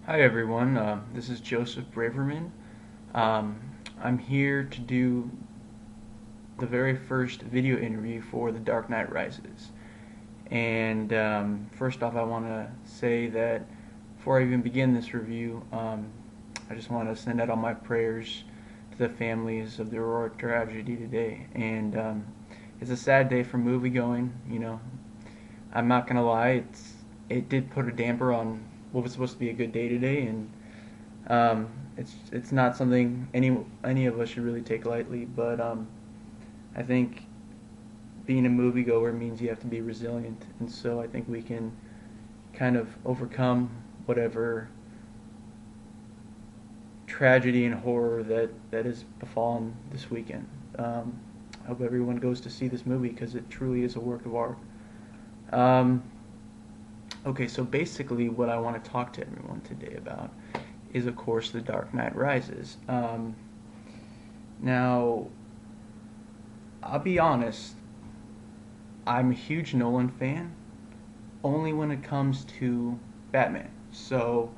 Hi everyone, this is Joseph Braverman. Um, I'm here to do the very first video interview for The Dark Knight Rises. And first off, I want to say that before I even begin this review, I just want to send out all my prayers to the families of the Aurora tragedy today. And it's a sad day for movie going. I'm not gonna lie, it did put a damper on what was supposed to be a good day today, and it's not something any of us should really take lightly. But I think being a moviegoer means you have to be resilient, and so I think we can kind of overcome whatever tragedy and horror that has befallen this weekend. I hope everyone goes to see this movie because it truly is a work of art. Um, okay, so basically, what I want to talk to everyone today about is, of course, The Dark Knight Rises. Now, I'll be honest, I'm a huge Nolan fan, only when it comes to Batman. So,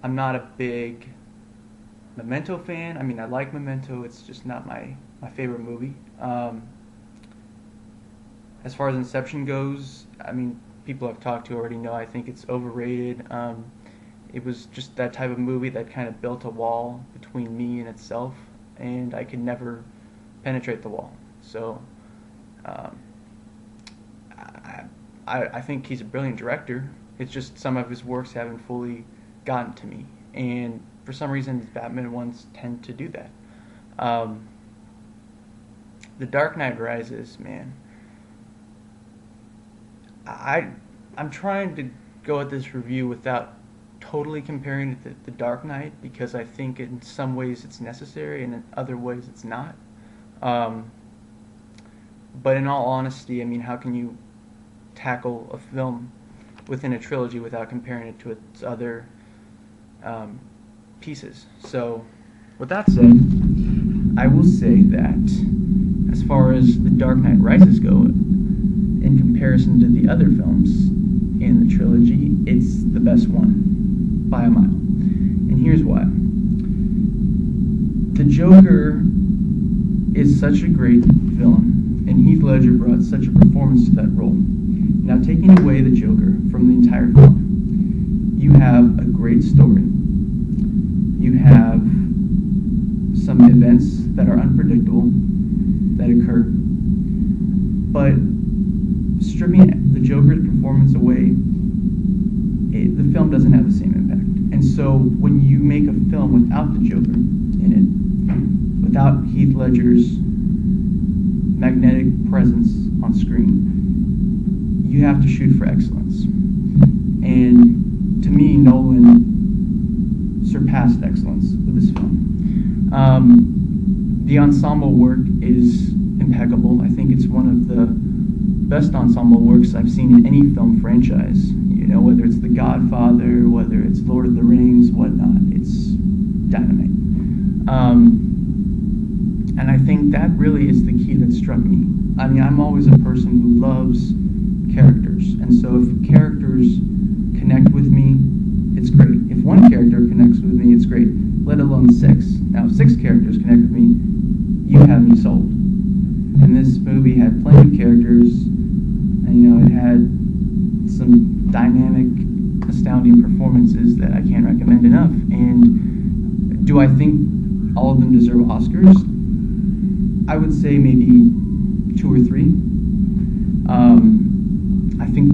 I'm not a big Memento fan. I mean, I like Memento, it's just not my favorite movie. As far as Inception goes, I mean, people I've talked to already know I think it's overrated. It was just that type of movie that kind of built a wall between me and itself, and I could never penetrate the wall. So, um, I think he's a brilliant director. It's just some of his works haven't fully gotten to me, and for some reason, these Batman ones tend to do that. Um, the Dark Knight Rises, man. I I'm trying to go at this review without totally comparing it to The Dark Knight because I think in some ways it's necessary and in other ways it's not. Um, but in all honesty, I mean, how can you tackle a film within a trilogy without comparing it to its other um, pieces? So, with that said, I will say that as far as The Dark Knight Rises go, in comparison to the other films in the trilogy, it's the best one by a mile. And here's why. The Joker is such a great villain, and Heath Ledger brought such a performance to that role. Now, taking away the Joker from the entire film, you have a great story. You have some events that are unpredictable that occur, but stripping the Joker's performance away, the film doesn't have the same impact. And so when you make a film without the Joker in it, without Heath Ledger's magnetic presence on screen, you have to shoot for excellence. And to me, Nolan surpassed excellence with this film. The ensemble work is impeccable. I think it's one of the best ensemble works I've seen in any film franchise. Whether it's The Godfather, whether it's Lord of the Rings, whatnot, it's dynamite. And I think that really is the key that struck me. I mean, I'm always a person who loves characters, and so if characters connect with me, it's great. If one character connects with me, it's great, let alone six. Now, if six characters connect with me, you have me sold. And this movie had plenty of characters, and it had some dynamic, astounding performances that I can't recommend enough. And do I think all of them deserve Oscars? I would say maybe 2 or 3. I think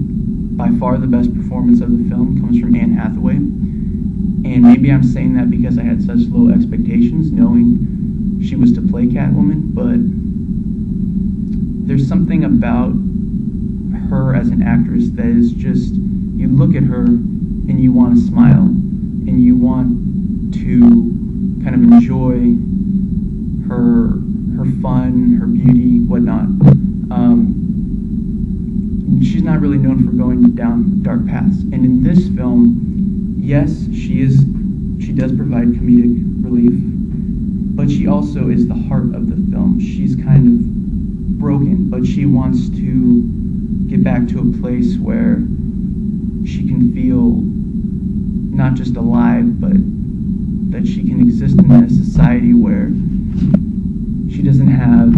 by far the best performance of the film comes from Anne Hathaway. And maybe I'm saying that because I had such low expectations, knowing she was to play Catwoman, but there's something about her as an actress that is just, you look at her and you want to smile and you want to kind of enjoy her fun, her beauty, whatnot. She's not really known for going down dark paths, and in this film, yes, she does provide comedic relief, but she also is the heart of the film. She's kind of broken, but she wants to get back to a place where she can feel not just alive, but that she can exist in a society where she doesn't have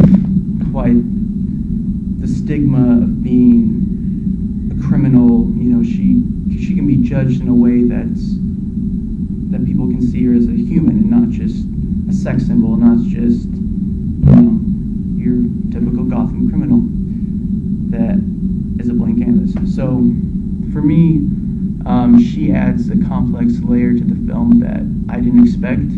quite the stigma of being a criminal. She can be judged in a way that people can see her as a human and not just a sex symbol, not just your typical Gotham criminal that is a blank canvas. So for me, she adds a complex layer to the film that I didn't expect.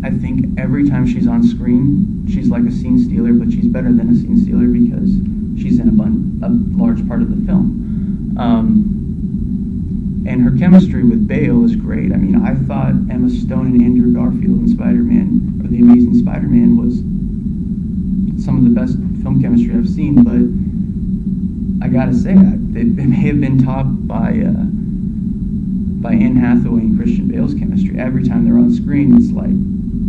I think every time she's on screen, she's like a scene stealer, but she's better than a scene stealer because she's in a large part of the film. And her chemistry with Bale is great. I mean, I thought Emma Stone and Andrew Garfield in Spider-Man, or The Amazing Spider-Man, was some of the best film chemistry I've seen, but I gotta say that it may have been topped by Anne Hathaway and Christian Bale's chemistry. Every time they're on screen, it's like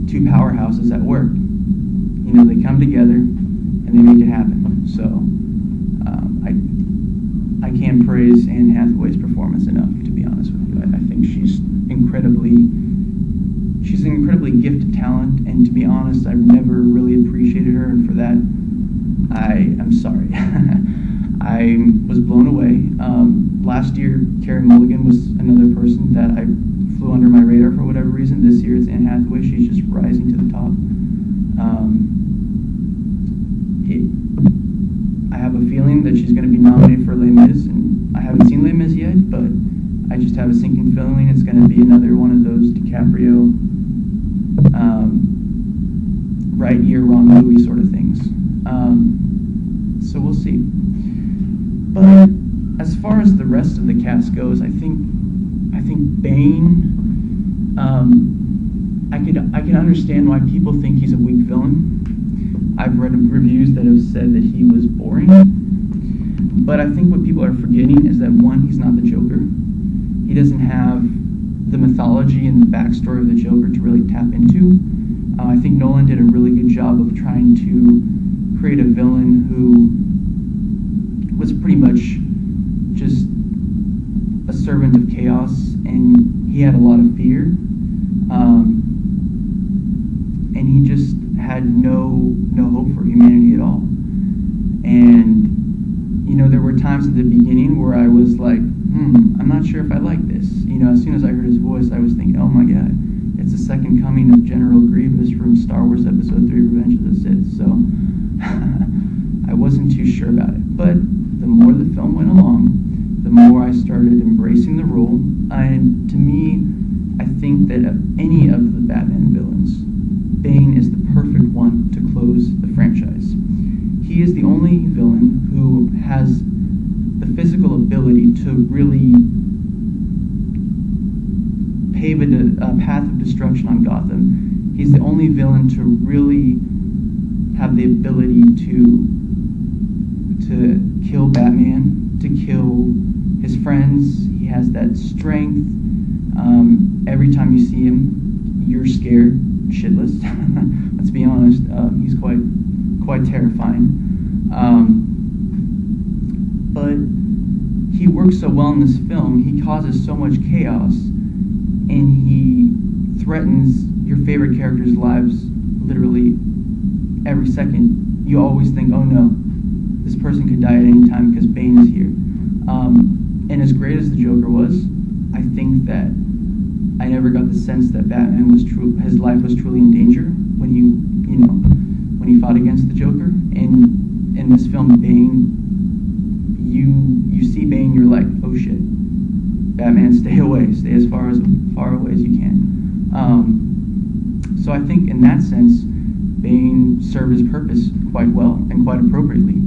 two powerhouses at work. They come together and they make it happen. So I can't praise Anne Hathaway's performance enough, to be honest with you. I think she's an incredibly gifted talent, and to be honest, I've never really appreciated her, and for that, I'm sorry. I was blown away. Last year, Carey Mulligan was another person that I flew under my radar for whatever reason. This year, it's Anne Hathaway. She's just rising to the top. I have a feeling that she's going to be nominated for Les Mis, and I haven't seen Les Mis yet, but I just have a sinking feeling it's going to be another one of those DiCaprio right year, wrong movie sort of things. So we'll see. But as far as the rest of the cast goes, I think Bane. I can understand why people think he's a weak villain. I've read reviews that have said that he was boring. But I think what people are forgetting is that, one, he's not the Joker. He doesn't have the mythology and the backstory of the Joker to really tap into. I think Nolan did a really good job of trying to create a villain who was pretty much just a servant of chaos, and he had a lot of fear. And he just had no hope for humanity at all. And there were times at the beginning where I was like, I'm not sure if I like this. As soon as I heard his voice, I was thinking, oh my God, it's the second coming of General Grievous from Star Wars Episode 3: Revenge of the Sith. So I wasn't too sure about it. But the more the film went along, the more I started embracing the role. And to me, I think that of any of the Batman villains, Bane is the perfect one to close the franchise. He is the only villain who has the physical ability to really pave a path of destruction on Gotham. He's the only villain to really have the ability to kill Batman, to kill his friends. He has that strength. Every time you see him, you're scared shitless. Let's be honest. He's quite terrifying. But he works so well in this film. He causes so much chaos, and he threatens your favorite characters' lives literally every second. You always think, oh no, this person could die at any time because Bane is here. And as great as the Joker was, I think that I never got the sense that Batman his life was truly in danger when he fought against the Joker. And in this film, Bane, you see Bane, you're like, oh shit, Batman, stay away, stay as far away as you can. So I think in that sense, Bane served his purpose quite well and quite appropriately.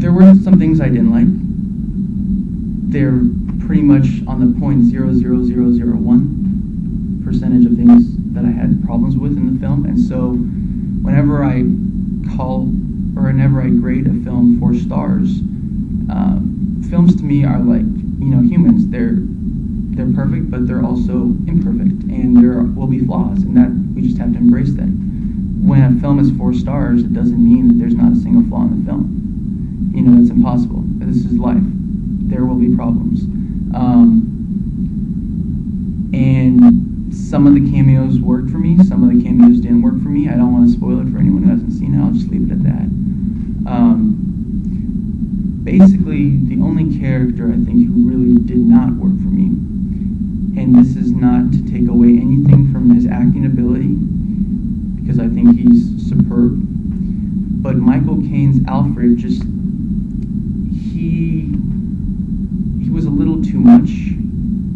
There were some things I didn't like. They're pretty much on the 0.00001% of things that I had problems with in the film, and so whenever I grade a film 4 stars, films to me are like humans. They're perfect, but they're also imperfect, and there will be flaws, and that we just have to embrace that. when a film is 4 stars, it doesn't mean that there's not a single flaw in the film. That's impossible. This is life. There will be problems. And some of the cameos worked for me, some of the cameos didn't work for me. I don't want to spoil it for anyone who hasn't seen it. I'll just leave it at that. Basically, the only character I think who really did not work for me, and this is not to take away anything from his acting ability, because I think he's superb, but Michael Caine's Alfred he was a little too much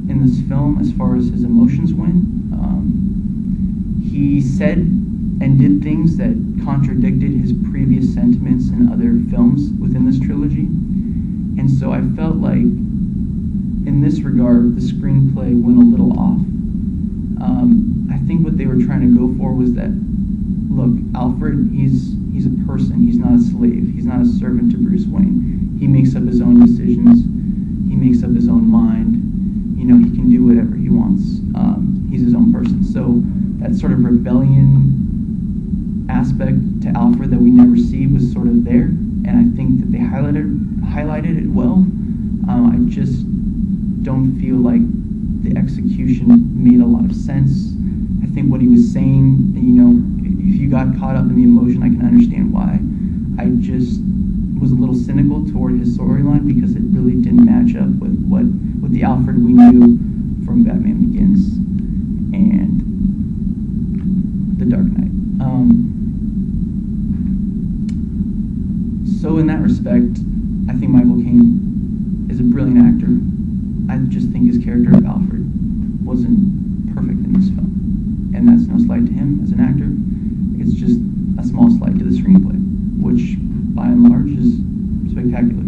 in this film as far as his emotions went. He said and did things that contradicted his previous sentiments in other films within this trilogy. And so I felt like, in this regard, the screenplay went a little off. I think what they were trying to go for was that, look, Alfred, he's a person, he's not a slave, he's not a servant to Bruce Wayne. He makes up his own decisions, he makes up his own mind, he can do whatever he wants. He's his own person. So that sort of rebellion aspect to Alfred that we never see was sort of there, and I think that they highlighted it well. I just don't feel like the execution made a lot of sense. I think what he was saying, if you got caught up in the emotion, I can understand why. I just was a little cynical toward his storyline because it really didn't match up with the Alfred we knew from Batman Begins and The Dark Knight. So in that respect, I think Michael Caine is a brilliant actor. I just think his character of Alfred wasn't perfect in this film. And that's no slight to him as an actor. It's just a small slight to the screenplay, which by and large is spectacular.